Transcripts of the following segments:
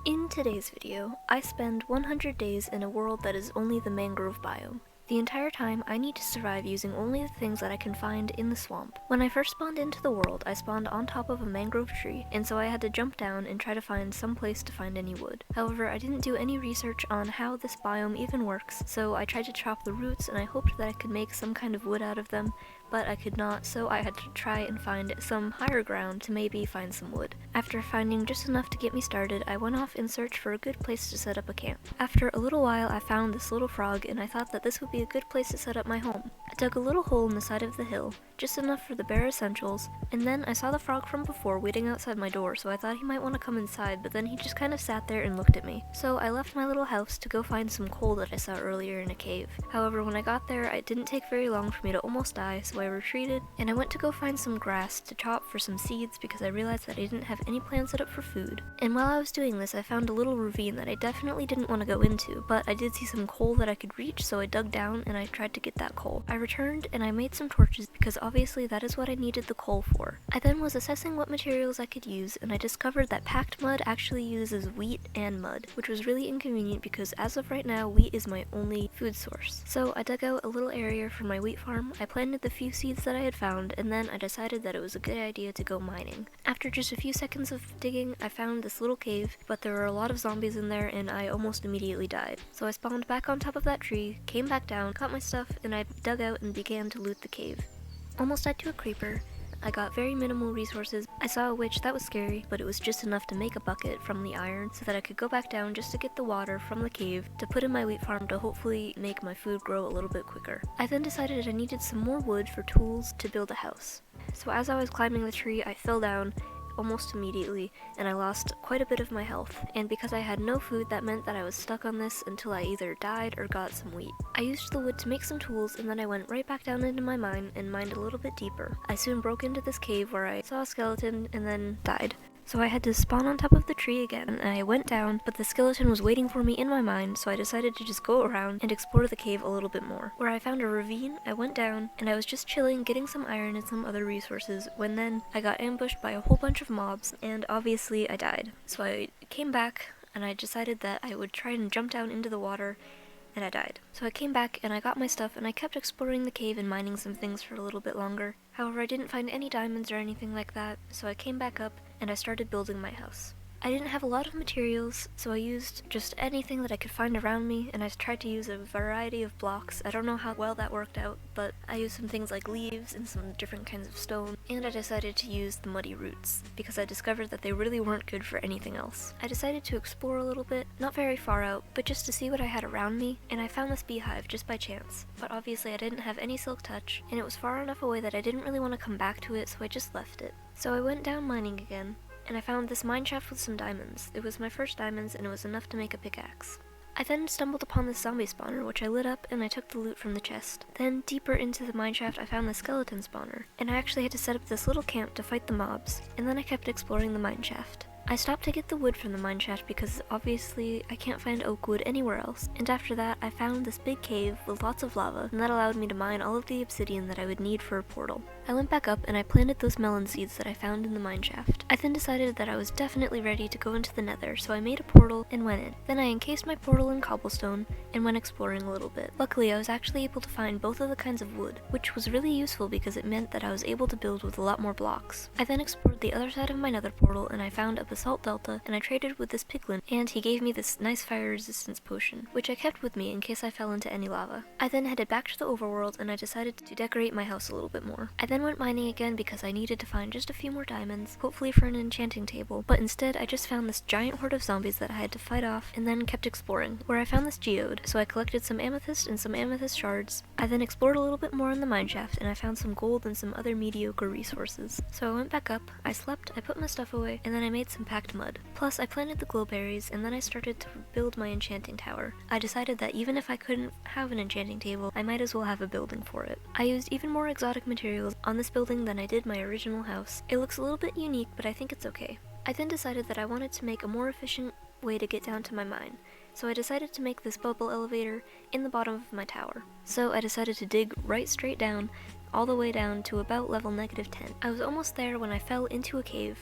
In today's video, I spend 100 days in a world that is only the mangrove biome. The entire time, I need to survive using only the things that I can find in the swamp. When I first spawned into the world, I spawned on top of a mangrove tree, and so I had to jump down and try to find some place to find any wood. However, I didn't do any research on how this biome even works, so I tried to chop the roots and I hoped that I could make some kind of wood out of them, but I could not, so I had to try and find some higher ground to maybe find some wood. After finding just enough to get me started, I went off in search for a good place to set up a camp. After a little while, I found this little frog, and I thought that this would be a good place to set up my home. I dug a little hole in the side of the hill, just enough for the bare essentials, and then I saw the frog from before waiting outside my door, so I thought he might want to come inside, but then he just kind of sat there and looked at me. So I left my little house to go find some coal that I saw earlier in a cave. However, when I got there, it didn't take very long for me to almost die, so I retreated, and I went to go find some grass to chop for some seeds because I realized that I didn't have any plans set up for food. And while I was doing this, I found a little ravine that I definitely didn't want to go into, but I did see some coal that I could reach, so I dug down and I tried to get that coal. I returned and I made some torches because obviously that is what I needed the coal for. I then was assessing what materials I could use, and I discovered that packed mud actually uses wheat and mud, which was really inconvenient because as of right now, wheat is my only food source. So I dug out a little area for my wheat farm, I planted the few seeds that I had found, and then I decided that it was a good idea to go mining. After just a few seconds of digging, I found this little cave, but there were a lot of zombies in there and I almost immediately died. So I spawned back on top of that tree, came back down, got my stuff, and I dug out and began to loot the cave. Almost died to a creeper. I got very minimal resources. I saw a witch, that was scary, but it was just enough to make a bucket from the iron so that I could go back down just to get the water from the cave to put in my wheat farm to hopefully make my food grow a little bit quicker. I then decided I needed some more wood for tools to build a house. So as I was climbing the tree, I fell down almost immediately, and I lost quite a bit of my health, and because I had no food, that meant that I was stuck on this until I either died or got some wheat. I used the wood to make some tools, and then I went right back down into my mine and mined a little bit deeper. I soon broke into this cave where I saw a skeleton and then died. So I had to spawn on top of the tree again, and I went down, but the skeleton was waiting for me in my mine, so I decided to just go around and explore the cave a little bit more. Where I found a ravine, I went down, and I was just chilling, getting some iron and some other resources, when then I got ambushed by a whole bunch of mobs, and obviously I died. So I came back, and I decided that I would try and jump down into the water, and I died. So I came back and I got my stuff and I kept exploring the cave and mining some things for a little bit longer. However, I didn't find any diamonds or anything like that, so I came back up and I started building my house. I didn't have a lot of materials, so I used just anything that I could find around me, and I tried to use a variety of blocks. I don't know how well that worked out, but I used some things like leaves and some different kinds of stone, and I decided to use the muddy roots, because I discovered that they really weren't good for anything else. I decided to explore a little bit, not very far out, but just to see what I had around me, and I found this beehive just by chance. But obviously I didn't have any silk touch, and it was far enough away that I didn't really want to come back to it, so I just left it. So I went down mining again, and I found this mine shaft with some diamonds. It was my first diamonds, and it was enough to make a pickaxe. I then stumbled upon this zombie spawner, which I lit up, and I took the loot from the chest. Then, deeper into the mineshaft, I found the skeleton spawner, and I actually had to set up this little camp to fight the mobs, and then I kept exploring the mineshaft. I stopped to get the wood from the mineshaft because obviously I can't find oak wood anywhere else, and after that I found this big cave with lots of lava, and that allowed me to mine all of the obsidian that I would need for a portal. I went back up and I planted those melon seeds that I found in the mineshaft. I then decided that I was definitely ready to go into the nether, so I made a portal and went in. Then I encased my portal in cobblestone and went exploring a little bit. Luckily, I was actually able to find both of the kinds of wood, which was really useful because it meant that I was able to build with a lot more blocks. I then explored the other side of my nether portal and I found a basalt delta, and I traded with this piglin, and he gave me this nice fire resistance potion, which I kept with me in case I fell into any lava. I then headed back to the overworld and I decided to decorate my house a little bit more. I then went mining again because I needed to find just a few more diamonds, hopefully for an enchanting table, but instead I just found this giant horde of zombies that I had to fight off, and then kept exploring, where I found this geode, so I collected some amethyst and some amethyst shards. I then explored a little bit more in the mineshaft, and I found some gold and some other mediocre resources. So I went back up, I slept, I put my stuff away, and then I made some packed mud. Plus, I planted the glowberries, and then I started to build my enchanting tower. I decided that even if I couldn't have an enchanting table, I might as well have a building for it. I used even more exotic materials on this building than I did my original house. It looks a little bit unique, but I think it's okay. I then decided that I wanted to make a more efficient way to get down to my mine, so I decided to make this bubble elevator in the bottom of my tower. So I decided to dig right straight down, all the way down to about level -10. I was almost there when I fell into a cave.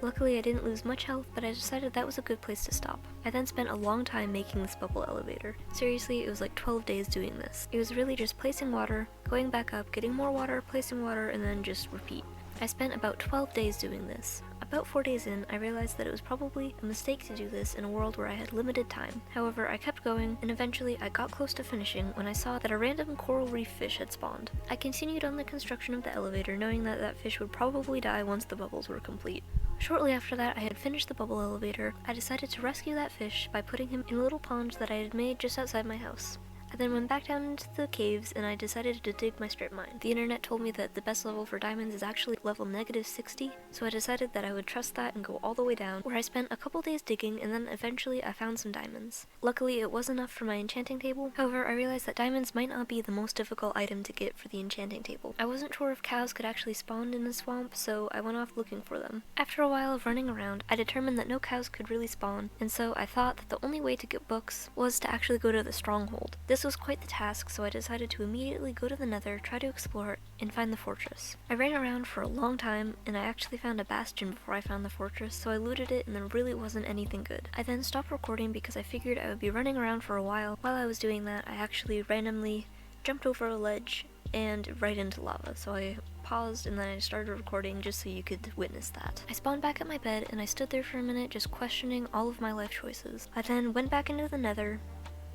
Luckily, I didn't lose much health, but I decided that was a good place to stop. I then spent a long time making this bubble elevator. Seriously, it was like 12 days doing this. It was really just placing water, going back up, getting more water, placing water, and then just repeat. I spent about 12 days doing this. About 4 days in, I realized that it was probably a mistake to do this in a world where I had limited time. However, I kept going, and eventually I got close to finishing when I saw that a random coral reef fish had spawned. I continued on the construction of the elevator, knowing that that fish would probably die once the bubbles were complete. Shortly after that, I had finished the bubble elevator. I decided to rescue that fish by putting him in a little pond that I had made just outside my house. I then went back down into the caves and I decided to dig my strip mine. The internet told me that the best level for diamonds is actually level -60, so I decided that I would trust that and go all the way down, where I spent a couple days digging and then eventually I found some diamonds. Luckily, it was enough for my enchanting table. However, I realized that diamonds might not be the most difficult item to get for the enchanting table. I wasn't sure if cows could actually spawn in the swamp, so I went off looking for them. After a while of running around, I determined that no cows could really spawn, and so I thought that the only way to get books was to actually go to the stronghold. This was quite the task, so I decided to immediately go to the nether, try to explore it, and find the fortress. I ran around for a long time, and I actually found a bastion before I found the fortress, so I looted it and there really wasn't anything good. I then stopped recording because I figured I would be running around for a while. While I was doing that, I actually randomly jumped over a ledge and right into lava, so I paused and then I started recording just so you could witness that. I spawned back at my bed and I stood there for a minute just questioning all of my life choices. I then went back into the nether,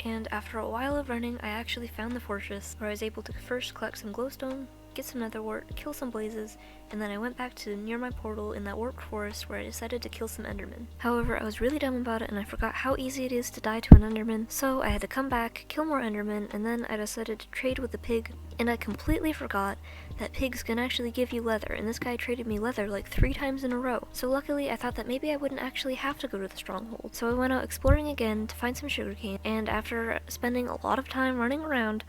and after a while of running, I actually found the fortress, where I was able to first collect some glowstone, get some netherwort, kill some blazes, and then I went back to near my portal in that warped forest where I decided to kill some endermen. However, I was really dumb about it and I forgot how easy it is to die to an enderman, so I had to come back, kill more endermen, and then I decided to trade with the pig, and I completely forgot that pigs can actually give you leather, and this guy traded me leather like 3 times in a row. So luckily, I thought that maybe I wouldn't actually have to go to the stronghold. So I went out exploring again to find some sugarcane, and after spending a lot of time running around,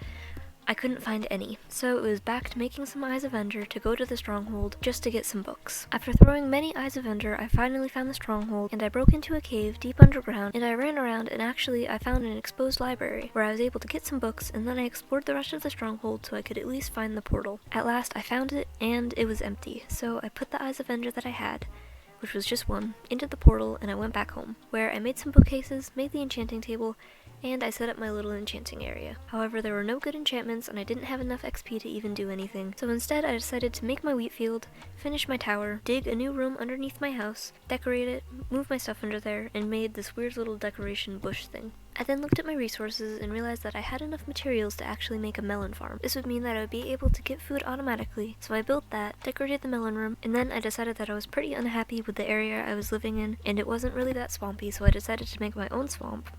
I couldn't find any, so it was back to making some Eyes of Ender to go to the stronghold just to get some books. After throwing many Eyes of Ender, I finally found the stronghold, and I broke into a cave deep underground, and I ran around, and actually I found an exposed library where I was able to get some books, and then I explored the rest of the stronghold so I could at least find the portal. At last I found it, and it was empty, so I put the Eyes of Ender that I had, which was just one, into the portal, and I went back home, where I made some bookcases, made the enchanting table, and I set up my little enchanting area. However, there were no good enchantments and I didn't have enough XP to even do anything, so instead I decided to make my wheat field, finish my tower, dig a new room underneath my house, decorate it, move my stuff under there, and made this weird little decoration bush thing. I then looked at my resources and realized that I had enough materials to actually make a melon farm. This would mean that I would be able to get food automatically, so I built that, decorated the melon room, and then I decided that I was pretty unhappy with the area I was living in, and it wasn't really that swampy, so I decided to make my own swamp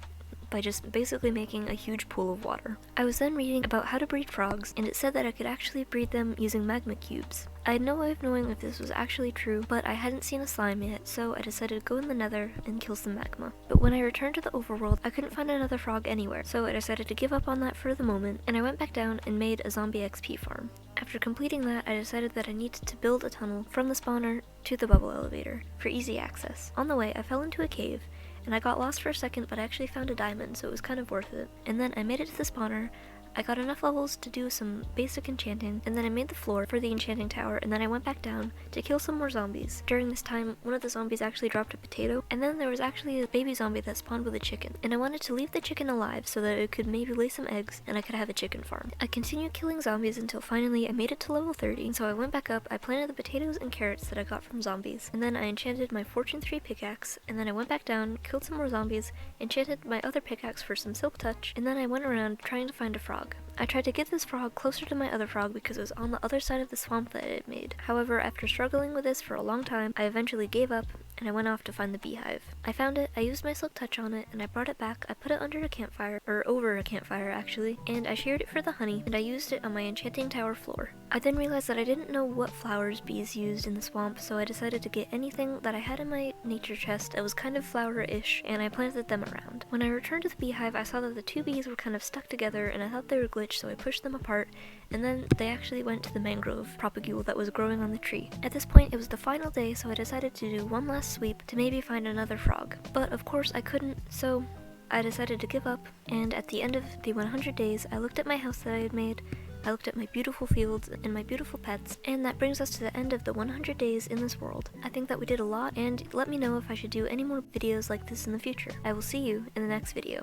by just basically making a huge pool of water. I was then reading about how to breed frogs, and it said that I could actually breed them using magma cubes. I had no way of knowing if this was actually true, but I hadn't seen a slime yet, so I decided to go in the nether and kill some magma. But when I returned to the overworld, I couldn't find another frog anywhere, so I decided to give up on that for the moment, and I went back down and made a zombie XP farm. After completing that, I decided that I needed to build a tunnel from the spawner to the bubble elevator for easy access. On the way, I fell into a cave, and I got lost for a second, but I actually found a diamond, so it was kind of worth it. And then I made it to the spawner, I got enough levels to do some basic enchanting, and then I made the floor for the enchanting tower, and then I went back down to kill some more zombies. During this time, one of the zombies actually dropped a potato, and then there was actually a baby zombie that spawned with a chicken, and I wanted to leave the chicken alive so that it could maybe lay some eggs and I could have a chicken farm. I continued killing zombies until finally I made it to level 30, and so I went back up, I planted the potatoes and carrots that I got from zombies, and then I enchanted my Fortune 3 pickaxe, and then I went back down, killed some more zombies, enchanted my other pickaxe for some silk touch, and then I went around trying to find a frog. I tried to get this frog closer to my other frog because it was on the other side of the swamp that it made. However, after struggling with this for a long time, I eventually gave up and I went off to find the beehive. I found it, I used my silk touch on it, and I brought it back. I put it under a campfire, or over a campfire actually, and I shared it for the honey, and I used it on my enchanting tower floor. I then realized that I didn't know what flowers bees used in the swamp, so I decided to get anything that I had in my nature chest that was kind of flower-ish, and I planted them around. When I returned to the beehive, I saw that the two bees were kind of stuck together, and I thought they were glitched, so I pushed them apart, and then they actually went to the mangrove propagule that was growing on the tree. At this point, it was the final day, so I decided to do one last sweep to maybe find another frog. But of course I couldn't, so I decided to give up, and at the end of the 100 days, I looked at my house that I had made, I looked at my beautiful fields and my beautiful pets, and that brings us to the end of the 100 days in this world. I think that we did a lot, and let me know if I should do any more videos like this in the future. I will see you in the next video.